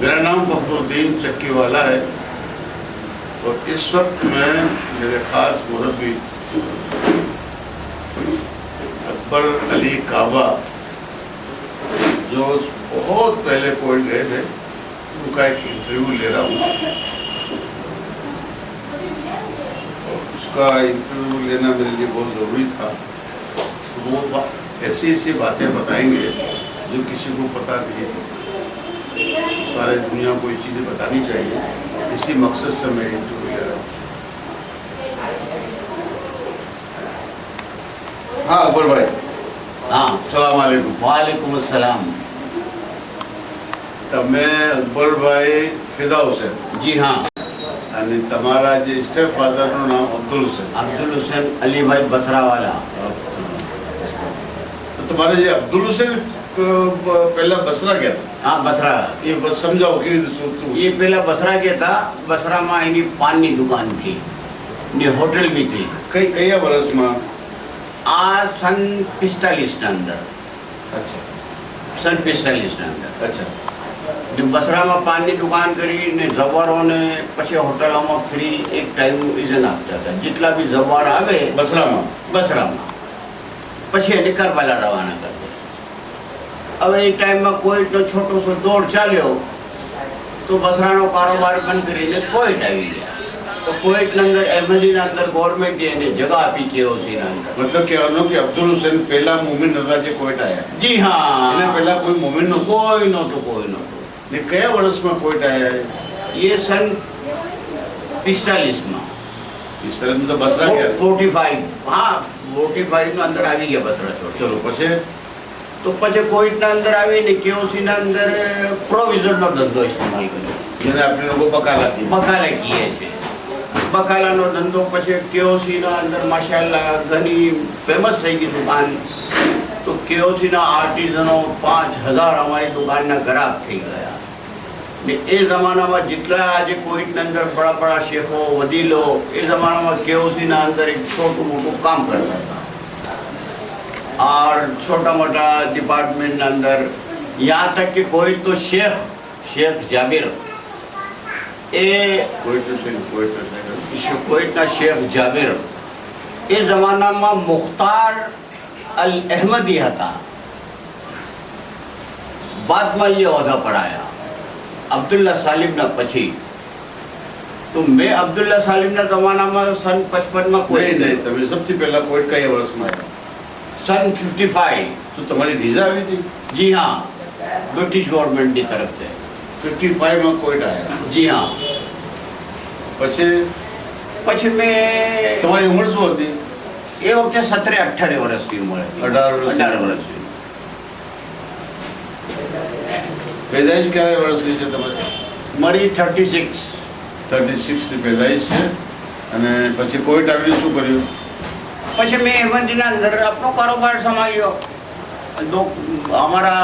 मेरा नाम फखरुद्दीन चक्कीवाला है और इस वक्त मैं मेरे खास मुरब्बी अकबर अली काबा जो बहुत पहले कोविड गए थे उनका एक इंटरव्यू ले रहा हूँ। और उसका इंटरव्यू लेना मेरे लिए बहुत ज़रूरी था। वो ऐसी ऐसी बातें बताएंगे जो किसी को पता नहीं थी। सारे दुनिया को ये चीज़ें बतानी चाहिए, इसी मकसद से मैं इंटरव्यू ले रहा हूँ। हाँ अकबर भाई। हाँ सलाम वालेकुम। वालेकुम अस्सलाम। તમે અકબરભાઈ ફિદા હુસેન? जी हाँ। અને તમારા જે સ્ટેપ ફાધરનું નામ અબ્દુલ હુસેન? अब्दुल हुसैन अली भाई बसरावाला। તો તમારે જે અબ્દુલ હુસેન પહેલા બસરા ગયા હતા, हाँ बसरा। એ બસ સમજાવો કેવી રીતે શું? ये पहला बसरा गया था। बसरा में एनी पान की दुकान थी ने होटल भी थी। કયા વર્ષમાં? आ सन 45 के अंदर। અચ્છા सन 45 के अंदर અચ્છા जो बसरा में पान की दुकान करी ने जवारों ने पछे होटलों में फ्री एक टाइम इजन आपता था। जितला भी जवार आवे બસરામાં? बसरा में पछे એને કરબલા રવાના કરते। હવે એ ટાઈમમાં કોઈટનો છોટો સો દોડ ચાલ્યો તો બસરાનો કારોબાર બંધ કરીને કોઈટ આવી ગયા। તો કોઈટના અંદર અહેમદીના અંદર ગવર્મેન્ટે એને જગા આપી કેઓસીના અંદર। મતલબ કહેવાનો કે અબ્દુલ હુસેન પહેલા મોમિન હતા જે કોઈટ આવ્યા? જી हाँ। એને પહેલા કોઈ મોમિન નહોતું? કોઈ નહોતું। ને કયા વર્ષમાં કોઈટ આવ્યા? ये सन 45 में इस तरह में तो बसरा गया। 45 हाँ 45 में अंदर આવી ગયા બસરા છોડી। ચલો પછી? તો પછી કોઈટના અંદર આવીને કેઓસીના અંદર પ્રોવિઝનનો ધંધો ઇસ્તેમાલ કર્યો, જેને આપણે લોકો બકાલા કહીએ। બકાલા કહીએ છીએ। બકાલાનો ધંધો પછી કેઓસીના અંદર માશાઅલ્લાહ ઘણી ફેમસ થઈ ગઈ દુકાન। તો કેઓસીના આર્ટિઝનો 5000 અમારી દુકાનના ગ્રાહક થઈ ગયા। ને એ જમાનામાં જેટલા આજે કોઈટના અંદર બડા બડા શેફો વડીલો એ જમાનામાં કેઓસીના અંદર એક છોટું મોટું કામ કરતા હતા और छोटा मोटा डिपार्टमेंट अंदर यहाँ तक कि कोई तो शेख जाबिर कोईटना शेख जाबिर ए जमाना में मुख्तार अल अहमदी था। बाद में ये ओहदा पढ़ाया अब्दुल्ला सालिम ना पछी। तो मैं अब्दुल्ला सालिम ना जमाना में सन 55 में कोई नहीं तभी सबसे पहला कोविड का ये वर्ष में आया सन 55। तो तुम्हारी वीजा आई थी? जी हाँ ब्रिटिश गवर्नमेंट की तरफ से 55 में कोविड आया? जी हाँ। પછી પછી મેં તમારી ઉંમર શું હતી? એ વખતે 17-18 વર્ષની ઉંમર હતી। 18 વર્ષની। પેદાઈશ ક્યારે વર્ષની છે તમારી? મારી 36 ની પેદાઈશ છે। અને પછી કોવિડ આવીને શું કર્યું? પછી મેં અહેમદીના અંદર આપણો કારોબાર સંભાળ્યો। તો અમારા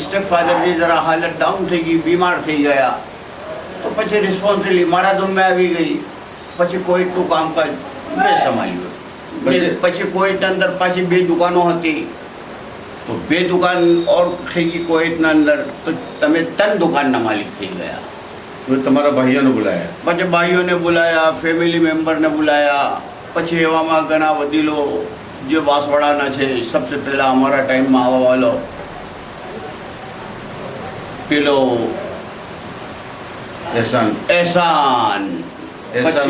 સ્ટેપ ફાધરની જરા હાલત ડાઉન થઈ ગઈ, બીમાર થઈ ગયા। તો પછી રિસ્પોન્સિબિલિટી મારા ધૂમે આવી ગઈ। પછી કોઈટનું કામકાજ મેં સંભાળ્યું। પછી કોઈટના અંદર પાછી 2 દુકાનો હતી। તો 2 દુકાન ઓર થઈ ગઈ કોઈટના અંદર। તો તમે 3 દુકાનના માલિક થઈ ગયા। તમારા ભાઈઓને બોલાયા? પછી ભાઈઓને બોલાયા, ફેમિલી મેમ્બરને બોલાયા। પછી એવામાં ઘણા વડીલો જે વાસવાડાના છે સૌથી પહેલા અમારા ટાઈમમાં આવવા વાળો પેલો એહસાન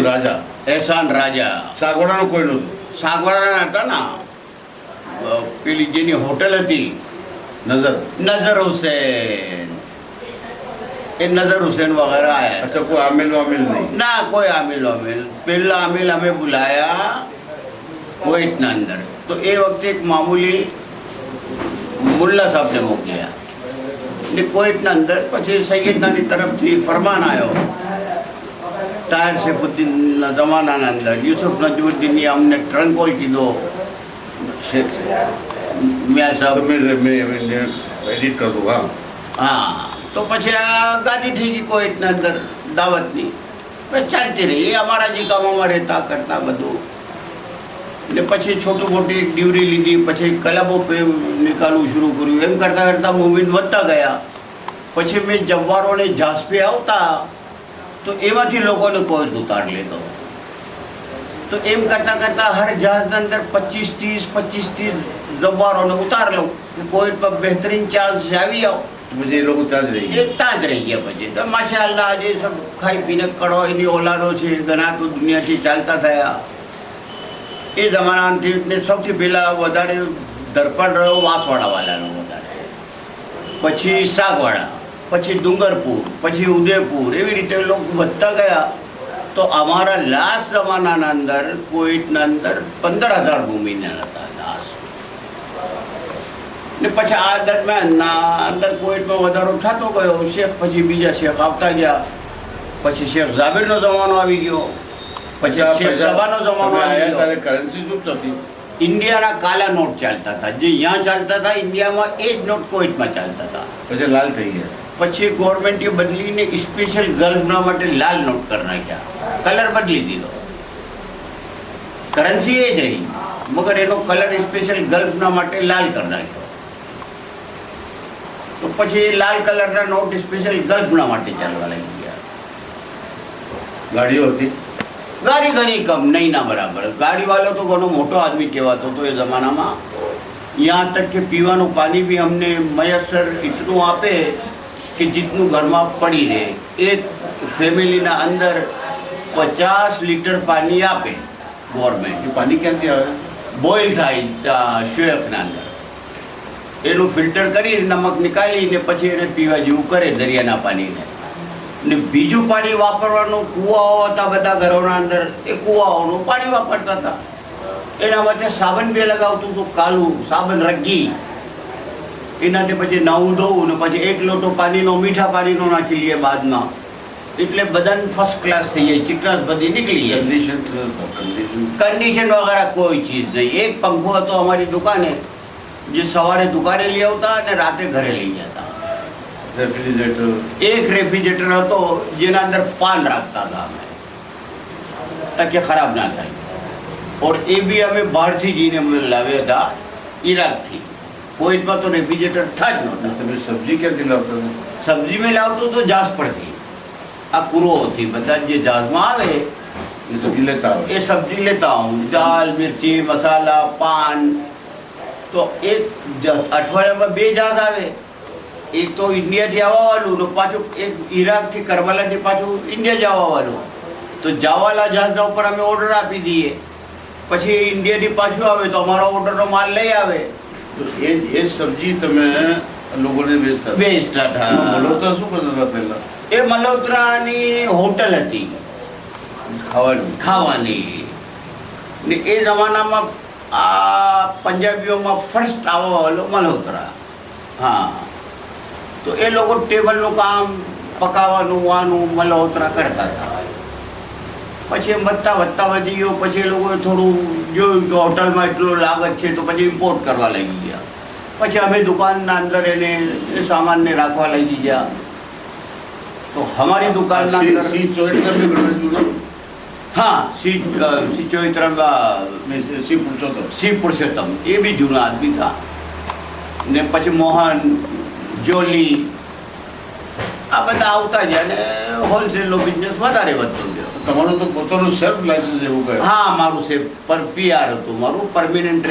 રાજા। એહસાન રાજા સાગવાડાનું કોઈ નહોતું? સાગવાડાના હતા ના। પેલી જેની હોટલ હતી નઝર હુસેન, એ નઝર હુસેન વગેરે આયા। अच्छा कोई आमिल वामिल नहीं? ना कोई आमिल वामिल। पहला आमिल हमें बुलाया कोईटना अंदर। तो ये वक्त एक मामूली मुल्ला साहब ने मोकलिया ने कोईटना अंदर। पछी सैयदनानी तरफ थी फरमान आयो ताहिर सैफुद्दीन जमाना अंदर यूसुफ नजमुद्दीन ने हमने ट्रंकोल की दो मियाँ साहब मैं एडिट कर दूँगा। हाँ तो પછી આ ગાદી થઈ ગઈ કોઈટના અંદર દાવતની। બસ ચાલતી રહી। એ અમારા જે ગામમાં રહેતા કરતા બધું ને પછી છોટું મોટી એક ડિગ્રી લીધી, પછી ક્લબો નિકાલવું શરૂ કર્યું। એમ કરતાં કરતાં મૂવમેન્ટ વધતા ગયા। પછી મેં જવારોને જાસપે આવતા તો એમાંથી લોકોને કોવિડ ઉતાર લેતો. તો એમ કરતાં કરતાં હર જહાજના અંદર 25-30 જવારોને ઉતાર લઉં. કોવિડ પર બહેતરીન ચાન્સ આવી આવો मुझे ये लोग उतार रही है. એ ત્યાં જ રહી ગયા. પછી તો માશાઅલ્લાહ આજે સબ ખાઈ પીને કડો એની ઓલાદો છે, ઘણા તો દુનિયાથી ચાલતા થયા. એ જમાનાથી ને સૌથી પહેલાં વધારે ધરપડ રહ્યો વાંસવાડાવાળાનો વધારે, પછી સાગવાડા, પછી ડુંગરપુર, પછી ઉદયપુર, એવી રીતે લોકો વધતા ગયા. તો અમારા લાસ્ટ જમાનાના અંદર કોવિડના અંદર 15,000 ભૂમિના હતા લાસ્ટ. ને પછી આ દરમિયાનના અંદર કોવિડમાં વધારો થતો ગયો. શેખ પછી બીજા શેખ આવતા ગયા. પછી શેખ ઝાબીરનો જમાનો આવી ગયો, પછી શેખ સબાનો જમાનો આવી ગયો. કરન્સી શું થતી? ઇન્ડિયાના કાલા નોટ ચાલતા હતા, જે અહીંયા ચાલતા હતા ઇન્ડિયામાં એ જ નોટ કોવિડમાં ચાલતા હતા. પછી લાલ થઈ ગયા. પછી ગવર્મેન્ટે બદલીને સ્પેશિયલ ગલ્ફના માટે લાલ નોટ કરી નાખ્યા, કલર બદલી દીધો. કરન્સી એ જ રહી, મગર એનો કલર સ્પેશિયલ ગલ્ફના માટે લાલ કરી નાખ્યો. તો પછી લાલ કલરના નોટ સ્પેશિયલ ગલ્ફના માટે ચાલવા લાગી ગયા. ગાડીઓ હતી? ગાડી ઘણી કમ, નહીં ના બરાબર. ગાડીવાળો તો ઘણો મોટો આદમી કહેવાતો હતો એ જમાનામાં. यहाँ तक कि पीવાનું पानी भी हमने मयसर इतનું આપે કે जितનું ઘરમાં પડી રહે. એક ફેમિલીના અંદર 50 લીટર પાણી આપે ગવર્મેન્ટ. ये पानी ક્યાંથી આવે? બોઇલ થાય શ્વેકના અંદર, એનું ફિલ્ટર કરી નમક નીકાળીને પછી એને પીવા જેવું કરે દરિયાના પાણીને. ને બીજું પાણી વાપરવાનું કૂવાઓ હતા બધા ઘરોના અંદર, એ કૂવાઓનું પાણી વાપરતા હતા. એના વચ્ચે સાબન બે લગાવતું હતું, કાલું સાબન રગી, એનાથી પછી નાવું ધોવું ને પછી 1 લોટો પાણીનો મીઠા પાણીનો નાખી લઈએ બાદમાં, એટલે બધાને ફર્સ્ટ ક્લાસ થઈ જાય, ચિકરાસ બધી નીકળી જાય. કન્ડિશન વગેરે કોઈ ચીજ નહીં. એક પંખો હતો અમારી દુકાને, જે સવારે દુકાને લઈ આવતા અને રાતે ઘરે લઈ જતા. રેફ્રિજરેટર? એક રેફ્રિજરેટર હતો જેના અંદર પાન રાખતા હતા અમે, તાકે ખરાબ ના થાય. और ये भी हमें बाहर से जीने में लाव्या था, इराक थी. कोविडમાં તો રેફ્રિજરેટર था જ નહોતા. તમે સબ્જી ક્યાંથી લાવતા હતા? સબ્જી મેં લાવતો તો જહાજ પરથી, આ કુરોથી બધા જે જહાજમાં આવે એ સબ્જી લેતા આવે? એ સબ્જી લેતા હું, દાલ, મિર્ચી, મસાલા, પાન. તો એક અઠવાડિયામાં 2 જહાજ આવે. એક તો ઇન્ડિયાથી આવવાવાળું ને પાછું એક ઈરાકથી કરબલાથી પાછું ઇન્ડિયા જવાવાળું. તો જવાવાળા જહાજના ઉપર અમે ઓર્ડર આપી દઈએ, પછી ઇન્ડિયાથી પાછું આવે તો અમારો ઓર્ડરનો માલ લઈ આવે. તો એ સબ્જી તમે લોકોને વેચતા? વેચતા હતા. મલ્હોત્રા શું કરતા હતા પહેલા? એ મલ્હોત્રાની હોટલ હતી ખાવાની. ને એ જમાનામાં આ પંજાબીઓમાં ફર્સ્ટ આવવાવાળો મલ્હોત્રા. હા, તો એ લોકો ટેબલનું કામ, પકાવવાનું વાનું મલ્હોત્રા કરતા હતા. પછી એમ વધતા વધી ગયો. પછી એ લોકોએ થોડું જોયું કે હોટલમાં એટલું લાગત છે તો પછી ઇમ્પોર્ટ કરવા લાગી ગયા. પછી અમે દુકાનના અંદર એને એ સામાનને રાખવા લાગી ગયા. તો અમારી દુકાનના અંદર સી ચોઈત્રમ भी बड़ा जूना? हाँ, श्री चौधरी श्री पुरुषोत्तम એ બી જૂના આદમી હતા. ને પછી મોહન, જોલી, આ બધા આવતા ગયા ને હોલસેલનો બિઝનેસ વધારે વધતો ગયો. તમારું તો પોતાનું સેલ્ફ લાયસન્સ એવું કહે? હા, મારું છે પર PR હતું, મારું પરમિનન્ટ